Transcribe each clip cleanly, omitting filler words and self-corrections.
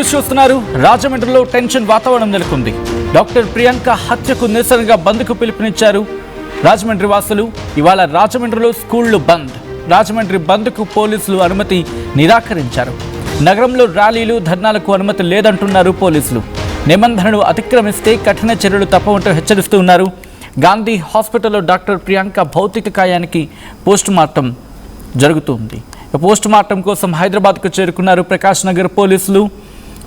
News చూస్తున్నారు. రాజమండ్రిలో tension వాతావరణం నెలకొంది. డాక్టర్ ప్రియాంక హత్యకు నిరసనగా బంద్కు పిలుపునిచ్చారు రాజమండ్రి వాసులు. ఇవాళ రాజమండ్రిలో స్కూళ్లు బంద్. రాజమండ్రి బంద్కు పోలీసులు అనుమతి నిరాకరించారు. నగరంలో ర్యాలీలు ధర్నాలకు అనుమతి లేదంటున్నారు పోలీసులు. నిబంధనలు అతిక్రమిస్తే కఠిన చర్యలు తప్పవంటూ హెచ్చరిస్తూ ఉన్నారు. గాంధీ హాస్పిటల్లో డాక్టర్ ప్రియాంక భౌతిక కాయానికి పోస్టుమార్టం జరుగుతుంది. పోస్టుమార్టం కోసం హైదరాబాద్కు చేరుకున్నారు ప్రకాష్ నగర్ పోలీసులు.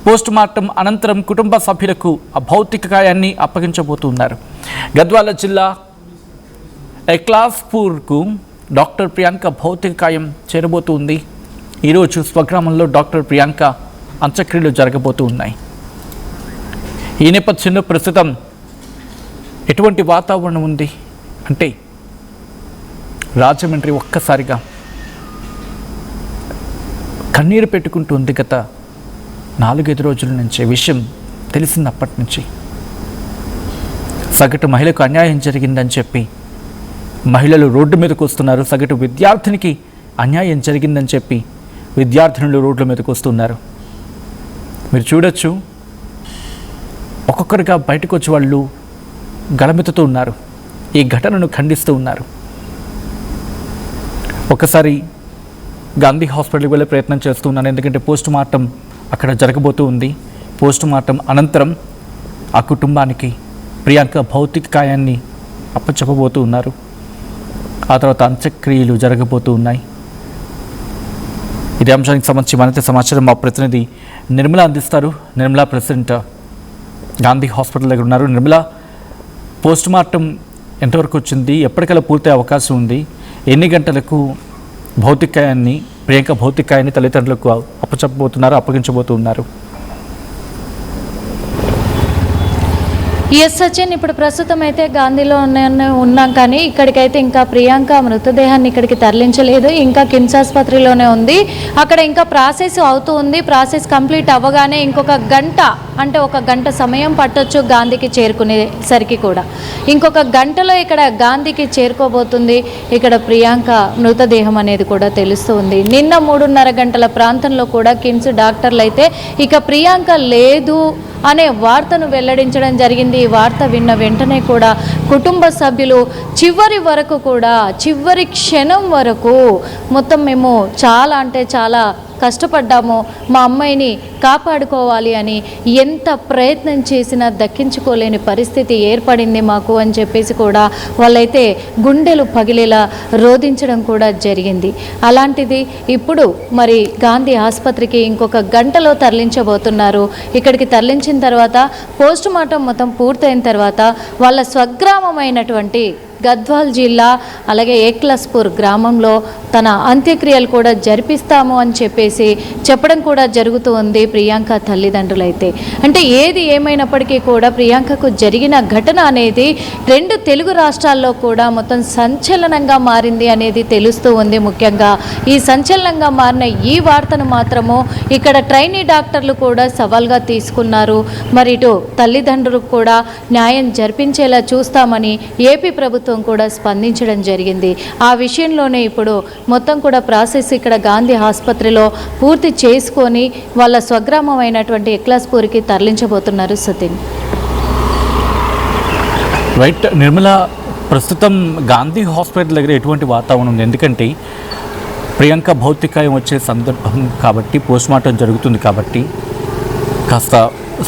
పోస్టుమార్టం అనంతరం కుటుంబ సభ్యులకు ఆ భౌతిక కాయాన్ని అప్పగించబోతున్నారు. గద్వాల జిల్లా ఎక్లాస్పూర్కు డాక్టర్ ప్రియాంక భౌతిక కాయం చేరబోతుంది. ఈరోజు స్వగ్రామంలో డాక్టర్ ప్రియాంక అంత్యక్రియలు జరగబోతూ ఉన్నాయి. ఈ నేపథ్యంలో ప్రస్తుతం ఎటువంటి వాతావరణం ఉంది అంటే రాజమండ్రి ఒక్కసారిగా కన్నీరు పెట్టుకుంటుంది. గత 4-5 రోజుల నుంచి విషయం తెలిసినప్పటి నుంచి సగటు మహిళకు అన్యాయం జరిగిందని చెప్పి మహిళలు రోడ్డు మీదకు వస్తున్నారు. సగటు విద్యార్థినికి అన్యాయం జరిగిందని చెప్పి విద్యార్థినులు రోడ్ల మీదకు వస్తున్నారు. మీరు చూడొచ్చు, ఒక్కొక్కరిగా బయటకు వచ్చి వాళ్ళు గళమెత్తుతూ ఉన్నారు. ఈ ఘటనను ఖండిస్తూ ఉన్నారు. ఒకసారి గాంధీ హాస్పిటల్కి వెళ్ళే ప్రయత్నం చేస్తున్నాను, ఎందుకంటే పోస్టుమార్టం అక్కడ జరగబోతూ ఉంది. పోస్టుమార్టం అనంతరం ఆ కుటుంబానికి ప్రియాంక భౌతిక కాయాన్ని అప్పచెప్పబోతూ ఉన్నారు. ఆ తర్వాత అంత్యక్రియలు జరగబోతూ ఉన్నాయి. ఇదే అంశానికి సంబంధించి మరింత సమాచారం మా ప్రతినిధి నిర్మల అందిస్తారు. నిర్మల ప్రెసిడెంట్ గాంధీ హాస్పిటల్ దగ్గర ఉన్నారు. నిర్మల, పోస్టుమార్టం ఎంతవరకు వచ్చింది? ఎప్పటికల్లా పూర్తయ్యే అవకాశం ఉంది? ఎన్ని గంటలకు భౌతికాయాన్ని ప్రియాంక భౌతికాయాన్ని తల్లిదండ్రులకు అప్పగించబోతున్నారు? ఎస్ సచిన్, ఇప్పుడు ప్రస్తుతం అయితే గాంధీలో ఉన్నాం, కానీ ఇక్కడికైతే ఇంకా ప్రియాంక మృతదేహాన్ని ఇక్కడికి తరలించలేదు. ఇంకా కిమ్స్ ఆసుపత్రిలోనే ఉంది. అక్కడ ఇంకా ప్రాసెస్ అవుతూ ఉంది. ప్రాసెస్ కంప్లీట్ అవ్వగానే ఇంకొక గంట, అంటే 1 గంట సమయం పట్టొచ్చు గాంధీకి చేరుకునేసరికి కూడా. ఇంకొక గంటలో ఇక్కడ గాంధీకి చేరుకోబోతుంది. ఇక్కడ ప్రియాంక మృతదేహం అనేది కూడా తెలుస్తూ ఉంది. నిన్న 3:30 గంటల ప్రాంతంలో కూడా కిమ్స్ డాక్టర్లు అయితే ఇక ప్రియాంక లేదు అనే వార్తను వెల్లడించడం జరిగింది. ఈ వార్త విన్న వెంటనే కూడా కుటుంబ సభ్యులు చివరి క్షణం వరకు మొత్తం మేము చాలా అంటే చాలా కష్టపడ్డాము, మా అమ్మాయిని కాపాడుకోవాలి అని ఎంత ప్రయత్నం చేసినా దక్కించుకోలేని పరిస్థితి ఏర్పడింది మాకు అని చెప్పేసి కూడా వాళ్ళైతే గుండెలు పగిలేలా రోధించడం కూడా జరిగింది. అలాంటిది ఇప్పుడు మరి గాంధీ ఆసుపత్రికి ఇంకొక గంటలో తరలించబోతున్నారు. ఇక్కడికి తరలించిన తర్వాత పోస్టుమార్టం మొత్తం పూర్తయిన తర్వాత వాళ్ళ స్వగ్రామమైనటువంటి గద్వాల్ జిల్లా అలాగే ఏక్లాస్పూర్ గ్రామంలో తన అంత్యక్రియలు కూడా జరిపిస్తాము అని చెప్పేసి చెప్పడం కూడా జరుగుతూ ఉంది ప్రియాంక తల్లిదండ్రులైతే. అంటే ఏది ఏమైనప్పటికీ కూడా ప్రియాంకకు జరిగిన ఘటన అనేది 2 తెలుగు రాష్ట్రాల్లో కూడా మొత్తం సంచలనంగా మారింది అనేది తెలుస్తూ ఉంది. ముఖ్యంగా ఈ సంచలనంగా మారిన ఈ వార్తను మాత్రము ఇక్కడ ట్రైనీ డాక్టర్లు కూడా సవాల్గా తీసుకున్నారు. మరి ఇటు తల్లిదండ్రులకు కూడా న్యాయం జరిపించేలా చూస్తామని ఏపీ ప్రభుత్వం కూడా స్పందించడం జరిగింది. ఆ విషయంలోనే ఇప్పుడు మొత్తం కూడా ప్రాసెస్ ఇక్కడ గాంధీ ఆసుపత్రిలో పూర్తి చేసుకొని వాళ్ళ స్వగ్రామం అయినటువంటి ఎక్లాస్పూర్కి తరలించబోతున్నారు. సతీన్ రైట్. నిర్మల, ప్రస్తుతం గాంధీ హాస్పిటల్ దగ్గర ఎటువంటి వాతావరణం ఉంది? ఎందుకంటే ప్రియాంక భౌతికాయం వచ్చే సందర్భం కాబట్టి, పోస్ట్మార్టం జరుగుతుంది కాబట్టి కాస్త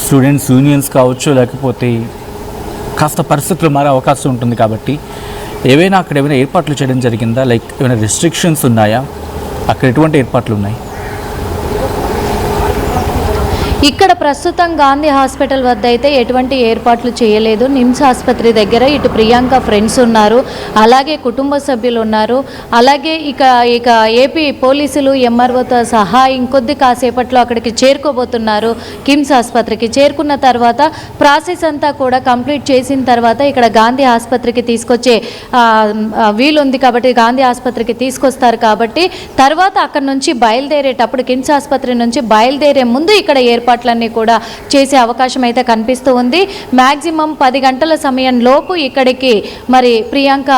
స్టూడెంట్స్ యూనియన్స్ కావచ్చు, లేకపోతే కాస్త పరిస్థితులు మారే అవకాశం ఉంటుంది కాబట్టి అక్కడ ఏమైనా ఏర్పాట్లు చేయడం జరిగిందా? లైక్ ఏమైనా రిస్ట్రిక్షన్స్ ఉన్నాయా? అక్కడ ఎటువంటి ఏర్పాట్లు ఉన్నాయి? ఇక్కడ ప్రస్తుతం గాంధీ హాస్పిటల్ వద్ద అయితే ఎటువంటి ఏర్పాట్లు చేయలేదు. నిమ్స్ ఆసుపత్రి దగ్గర ఇటు ప్రియాంక ఫ్రెండ్స్ ఉన్నారు, అలాగే కుటుంబ సభ్యులు ఉన్నారు, అలాగే ఇక ఏపీ పోలీసులు ఎంఆర్ఓతో సహా ఇంకొద్ది కాసేపట్లో అక్కడికి చేరుకోబోతున్నారు. కిమ్స్ ఆసుపత్రికి చేరుకున్న తర్వాత ప్రాసెస్ అంతా కూడా కంప్లీట్ చేసిన తర్వాత ఇక్కడ గాంధీ ఆసుపత్రికి తీసుకొచ్చే వీలుంది కాబట్టి గాంధీ ఆసుపత్రికి తీసుకొస్తారు. కాబట్టి తర్వాత అక్కడ నుంచి బయలుదేరేటప్పుడు కిమ్స్ ఆసుపత్రి నుంచి బయలుదేరే ముందు ఇక్కడ ఏర్పాట్లన్నీ కూడా చేసే అవకాశం అయితే కనిపిస్తూ ఉంది. మ్యాక్సిమం 10 గంటల సమయం లోపు ఇక్కడికి మరి ప్రియాంక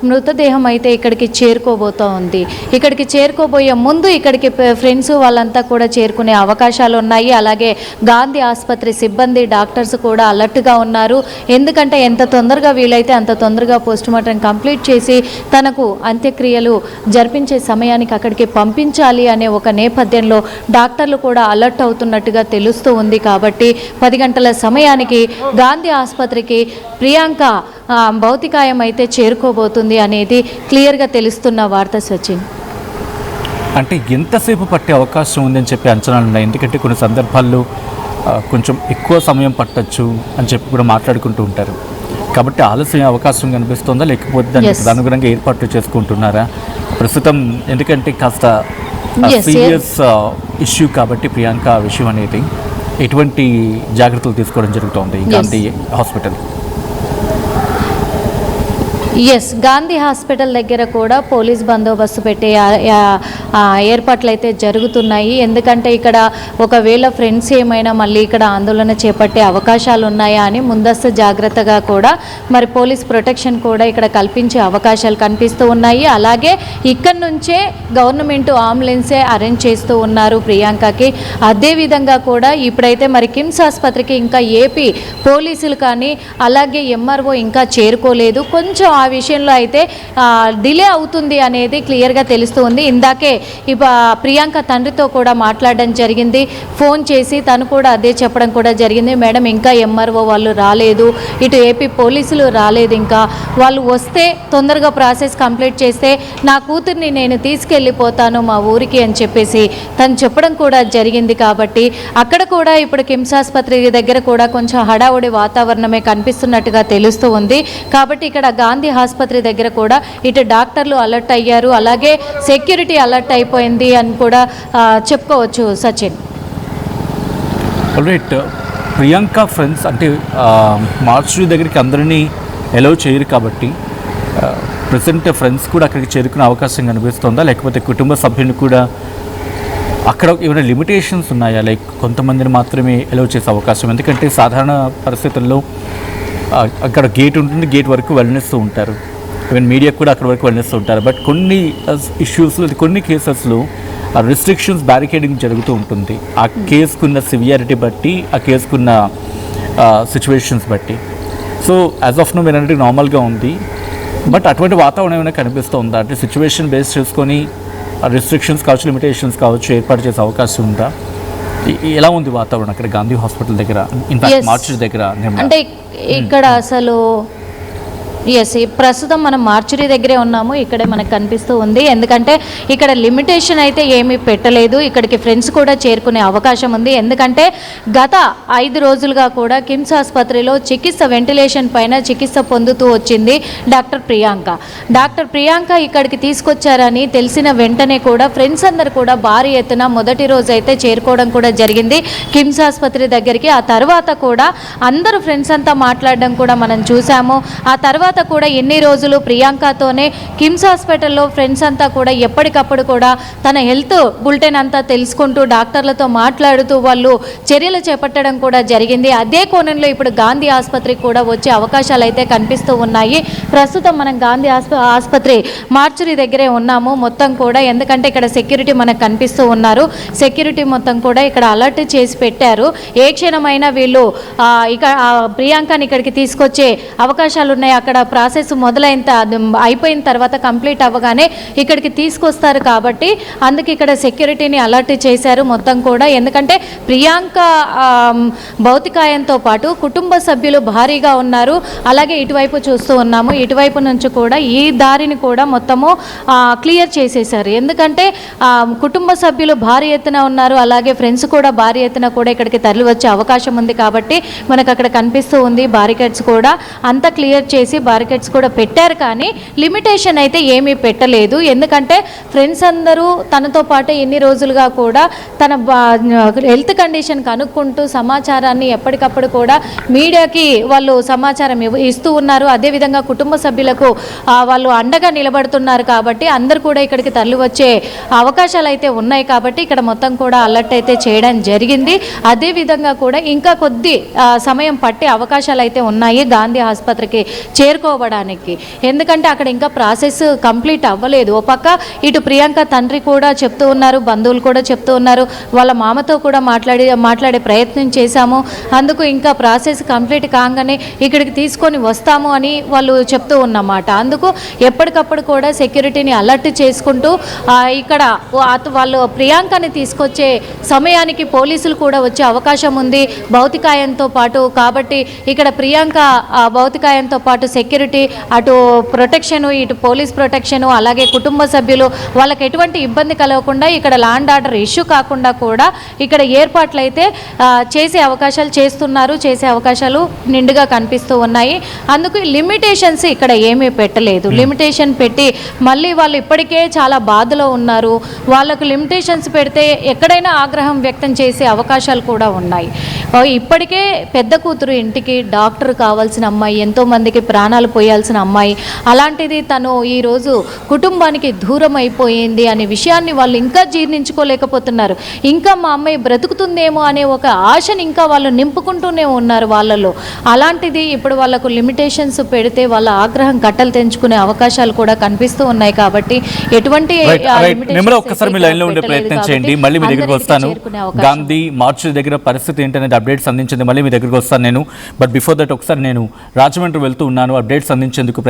మృతదేహం అయితే ఇక్కడికి చేరుకోబోతూ ఉంది. ఇక్కడికి చేరుకోబోయే ముందు ఇక్కడికి ఫ్రెండ్స్ వాళ్ళంతా కూడా చేరుకునే అవకాశాలు ఉన్నాయి. అలాగే గాంధీ ఆసుపత్రి సిబ్బంది డాక్టర్స్ కూడా అలర్ట్గా ఉన్నారు. ఎందుకంటే ఎంత తొందరగా వీలైతే అంత తొందరగా పోస్టుమార్టం కంప్లీట్ చేసి తనకు అంత్యక్రియలు జరిపించే సమయానికి అక్కడికి పంపించాలి అనే ఒక నేపథ్యంలో డాక్టర్లు కూడా అలర్ట్ అవుతున్నట్టుగా తెలుస్తూ ఉంది. కాబట్టి 10 గంటల సమయానికి గాంధీ ఆసుపత్రికి ప్రియాంక భౌతికాయం అయితే చేరుకోబోతుంది అనేది క్లియర్గా తెలుస్తున్న వార్త. సచిన్, అంటే ఎంతసేపు పట్టే అవకాశం ఉందని చెప్పి అంచనాలు ఉన్నాయి. ఎందుకంటే కొన్ని సందర్భాల్లో కొంచెం ఎక్కువ సమయం పట్టచ్చు అని చెప్పి కూడా మాట్లాడుకుంటూ ఉంటారు. కాబట్టి ఆలస్యం అవకాశం కనిపిస్తుందా, లేకపోతే దానికి అనుగుణంగా ఏర్పాట్లు చేసుకుంటున్నారా ప్రస్తుతం? ఎందుకంటే కాస్త సీరియస్ ఇష్యూ కాబట్టి ప్రియాంక విషయం అనేది ఎటువంటి జాగ్రత్తలు తీసుకోవడం జరుగుతోంది గాంధీ హాస్పిటల్? గాంధీ హాస్పిటల్ దగ్గర కూడా పోలీస్ బందోబస్తు పెట్టే ఏర్పాట్లు అయితే జరుగుతున్నాయి. ఎందుకంటే ఇక్కడ ఒకవేళ ఫ్రెండ్స్ ఏమైనా మళ్ళీ ఇక్కడ ఆందోళన చేపట్టే అవకాశాలు ఉన్నాయా అని ముందస్తు జాగ్రత్తగా కూడా మరి పోలీస్ ప్రొటెక్షన్ కూడా ఇక్కడ కల్పించే అవకాశాలు కనిపిస్తూ ఉన్నాయి. అలాగే ఇక్కడ నుంచే గవర్నమెంట్ అంబులెన్సే అరేంజ్ చేస్తూ ఉన్నారు ప్రియాంకకి. అదేవిధంగా కూడా ఇప్పుడైతే మరి కిమ్స్ ఆసుపత్రికి ఇంకా ఏపీ పోలీసులు కానీ అలాగే ఎంఆర్ఓ ఇంకా చేరుకోలేదు. కొంచెం ఆ విషయంలో అయితే డిలే అవుతుంది అనేది క్లియర్గా తెలుస్తూ ఉంది. ఇందాకే ప్రియాంక తండ్రితో కూడా మాట్లాడడం జరిగింది. ఫోన్ చేసి తను కూడా అదే చెప్పడం కూడా జరిగింది. మేడం ఇంకా ఎంఆర్ఓ వాళ్ళు రాలేదు, ఇటు ఏపీ పోలీసులు రాలేదు, ఇంకా వాళ్ళు వస్తే తొందరగా ప్రాసెస్ కంప్లీట్ చేస్తే నా కూతుర్ని నేను తీసుకెళ్ళిపోతాను మా ఊరికి అని చెప్పేసి తను చెప్పడం కూడా జరిగింది. కాబట్టి అక్కడ కూడా ఇప్పుడు కిమ్స్ ఆసుపత్రి దగ్గర కూడా కొంచెం హడావుడి వాతావరణమే కనిపిస్తున్నట్టుగా తెలుస్తూ ఉంది. కాబట్టి ఇక్కడ గాంధీ ఆసుపత్రి దగ్గర కూడా ఇటు డాక్టర్లు అలర్ట్ అయ్యారు, అలాగే సెక్యూరిటీ అలర్ట్ అయిపోయింది అని కూడా చెప్పుకోవచ్చు. సచిన్, రైట్. ప్రియాంక ఫ్రెండ్స్ అంటే మార్చి దగ్గరికి అందరినీ ఎలౌ చేయరు కాబట్టి ప్రజెంట్ ఫ్రెండ్స్ కూడా అక్కడికి చేరుకునే అవకాశం కనిపిస్తుందా, లేకపోతే కుటుంబ సభ్యులు కూడా అక్కడ ఏమైనా లిమిటేషన్స్ ఉన్నాయా? లైక్ కొంతమందిని మాత్రమే ఎలౌ చేసే అవకాశం? ఎందుకంటే సాధారణ పరిస్థితుల్లో అక్కడ గేట్ ఉంటుంది, గేట్ వరకు వెళ్ళనిస్తూ ఉంటారు. ఈవెన్ మీడియా కూడా అక్కడ వరకు వెళ్ళనిస్తూ ఉంటారు. బట్ కొన్ని ఇష్యూస్లో, కొన్ని కేసెస్లో రిస్ట్రిక్షన్స్, బ్యారికేడింగ్ జరుగుతూ ఉంటుంది. ఆ కేసుకున్న సివియారిటీ బట్టి, ఆ కేసుకున్న సిచ్యువేషన్స్ బట్టి. సో యాజ్ ఆఫ్ నో మీరంటే నార్మల్గా ఉంది. బట్ అటువంటి వాతావరణం ఏమైనా కనిపిస్తూ ఉందా? అంటే సిచ్యువేషన్ బేస్ చేసుకొని రిస్ట్రిక్షన్స్ కావచ్చు, లిమిటేషన్స్ కావచ్చు ఏర్పాటు చేసే అవకాశం ఉందా? ఎలా ఉంది వాతావరణం అక్కడ గాంధీ హాస్పిటల్ దగ్గర, ఇన్ఫాక్ట్ మార్చి దగ్గర? అంటే ఇక్కడ అసలు ప్రస్తుతం మనం మార్చురీ దగ్గరే ఉన్నాము. ఇక్కడే మనకు కనిపిస్తూ ఉంది. ఎందుకంటే ఇక్కడ లిమిటేషన్ అయితే ఏమీ పెట్టలేదు. ఇక్కడికి ఫ్రెండ్స్ కూడా చేరుకునే అవకాశం ఉంది. ఎందుకంటే గత 5 రోజులుగా కూడా కిమ్స్ ఆసుపత్రిలో వెంటిలేషన్ పైన చికిత్స పొందుతూ వచ్చింది డాక్టర్ ప్రియాంక. డాక్టర్ ప్రియాంక ఇక్కడికి తీసుకొచ్చారని తెలిసిన వెంటనే కూడా ఫ్రెండ్స్ అందరు కూడా భారీ ఎత్తున మొదటి రోజు అయితే చేరుకోవడం కూడా జరిగింది కిమ్స్ ఆసుపత్రి దగ్గరికి. ఆ తర్వాత కూడా అందరూ ఫ్రెండ్స్ అంతా మాట్లాడడం కూడా మనం చూసాము. ఆ తర్వాత కూడా ఎన్ని రోజులు ప్రియాంకతోనే కిమ్స్ హాస్పిటల్లో ఫ్రెండ్స్ అంతా కూడా ఎప్పటికప్పుడు కూడా తన హెల్త్ బులెటిన్ అంతా తెలుసుకుంటూ డాక్టర్లతో మాట్లాడుతూ వాళ్ళు చర్యలు చేపట్టడం కూడా జరిగింది. అదే కోణంలో ఇప్పుడు గాంధీ ఆసుపత్రికి కూడా వచ్చే అవకాశాలు అయితే కనిపిస్తూ ఉన్నాయి. ప్రస్తుతం మనం గాంధీ ఆసుపత్రి మార్చురీ దగ్గరే ఉన్నాము మొత్తం కూడా. ఎందుకంటే ఇక్కడ సెక్యూరిటీ మనకు కనిపిస్తూ ఉన్నారు. సెక్యూరిటీ మొత్తం కూడా ఇక్కడ అలర్ట్ చేసి పెట్టారు. ఏ క్షణమైనా వీళ్ళు ఇక ప్రియాంకని ఇక్కడికి తీసుకొచ్చే అవకాశాలు ఉన్నాయి. అక్కడ ప్రాసెస్ అయిపోయిన తర్వాత కంప్లీట్ అవ్వగానే ఇక్కడికి తీసుకొస్తారు. కాబట్టి అందుకే ఇక్కడ సెక్యూరిటీని అలర్ట్ చేశారు మొత్తం కూడా. ఎందుకంటే ప్రియాంక భౌతికాయంతో పాటు కుటుంబ సభ్యులు భారీగా ఉన్నారు. అలాగే ఇటువైపు చూస్తూ ఉన్నాము, ఇటువైపు నుంచి కూడా ఈ దారిని కూడా మొత్తము క్లియర్ చేసేసారు. ఎందుకంటే కుటుంబ సభ్యులు భారీ ఎత్తున ఉన్నారు, అలాగే ఫ్రెండ్స్ కూడా భారీ ఎత్తున కూడా ఇక్కడికి తరలి వచ్చే అవకాశం ఉంది. కాబట్టి మనకు అక్కడ కనిపిస్తూ ఉంది బారికేడ్స్ కూడా అంతా క్లియర్ చేసి బారికేడ్స్ కూడా పెట్టారు, కానీ లిమిటేషన్ అయితే ఏమీ పెట్టలేదు. ఎందుకంటే ఫ్రెండ్స్ అందరూ తనతో పాటు ఎన్ని రోజులుగా కూడా తన హెల్త్ కండిషన్ కనుక్కుంటూ సమాచారాన్ని ఎప్పటికప్పుడు కూడా మీడియాకి వాళ్ళు సమాచారం ఇస్తూ ఉన్నారు. అదేవిధంగా కుటుంబ సభ్యులకు వాళ్ళు అండగా నిలబడుతున్నారు. కాబట్టి అందరు కూడా ఇక్కడికి తరలి వచ్చే అవకాశాలు అయితే ఉన్నాయి. కాబట్టి ఇక్కడ మొత్తం కూడా అలర్ట్ అయితే చేయడం జరిగింది. అదేవిధంగా కూడా ఇంకా కొద్ది సమయం పట్టే అవకాశాలు అయితే ఉన్నాయి గాంధీ ఆసుపత్రికి చేరుకోవడానికి. ఎందుకంటే అక్కడ ఇంకా ప్రాసెస్ కంప్లీట్ అవ్వలేదు. ఓ పక్క ఇటు ప్రియాంక తండ్రి కూడా చెప్తూ ఉన్నారు, బంధువులు కూడా చెప్తూ ఉన్నారు, వాళ్ళ మామతో కూడా మాట్లాడే ప్రయత్నం చేశాము, అందుకు ఇంకా ప్రాసెస్ కంప్లీట్ కాగానే ఇక్కడికి తీసుకొని వస్తాము అని వాళ్ళు చెప్తూ ఉన్నమాట. అందుకు ఎప్పటికప్పుడు కూడా సెక్యూరిటీని అలర్ట్ చేసుకుంటూ ఇక్కడ వాళ్ళు ప్రియాంకని తీసుకొచ్చే సమయానికి పోలీసులు కూడా వచ్చే అవకాశం ఉంది భౌతికాయంతో పాటు. కాబట్టి ఇక్కడ ప్రియాంక భౌతికాయంతో పాటు సెక్యూరిటీ, అటు ప్రొటెక్షను, ఇటు పోలీస్ ప్రొటెక్షను, అలాగే కుటుంబ సభ్యులు వాళ్ళకి ఎటువంటి ఇబ్బంది కలగకుండా ఇక్కడ ల్యాండ్ ఆర్డర్ ఇష్యూ కాకుండా కూడా ఇక్కడ ఏర్పాట్లు అయితే చేసే అవకాశాలు నిండుగా కనిపిస్తూ ఉన్నాయి. అందుకు లిమిటేషన్స్ ఇక్కడ ఏమీ పెట్టలేదు. లిమిటేషన్ పెట్టి మళ్ళీ వాళ్ళు ఇప్పటికే చాలా బాధలో ఉన్నారు. వాళ్ళకు లిమిటేషన్స్ పెడితే ఎక్కడైనా ఆగ్రహం వ్యక్తం చేసే అవకాశాలు కూడా ఉన్నాయి. ఇప్పటికే పెద్ద కూతురు ఇంటికి డాక్టర్ కావాల్సిన అమ్మాయి, ఎంతోమందికి ప్రాణాలు పోయాల్సిన అమ్మాయి, అలాంటిది తను ఈరోజు కుటుంబానికి దూరం అయిపోయింది అనే విషయాన్ని వాళ్ళు ఇంకా జీర్ణించుకోలేకపోతున్నారు. ఇంకా మా అమ్మాయి బ్రతుకుతుందేమో అనే ఒక ఆశని ఇంకా వాళ్ళు నింపుకుంటూనే ఉన్నారు వాళ్ళలో. అలాంటిది ఇప్పుడు వాళ్ళకు లిమిటేషన్స్ పెడితే వాళ్ళ ఆగ్రహం కట్టలు తెంచుకునే అవకాశాలు కూడా కనిపిస్తూ ఉన్నాయి. కాబట్టి ఎటువంటి ఒక్కసారి మీ లైన్ లో ఉండే ప్రయత్నం చేయండి. మళ్ళీ మీ దగ్గరికి వస్తాను. గాంధీ మార్చి దగ్గర పరిస్థితి ఏంటనేది అప్డేట్స్ అందించింది. మళ్ళీ మీ దగ్గరికి వస్తాను నేను. బట్ బిఫోర్ దట్ ఒకసారి నేను రాజమండ్రి వెళ్తూ ఉన్నాను అప్డేట్స్ అందించేందుకు.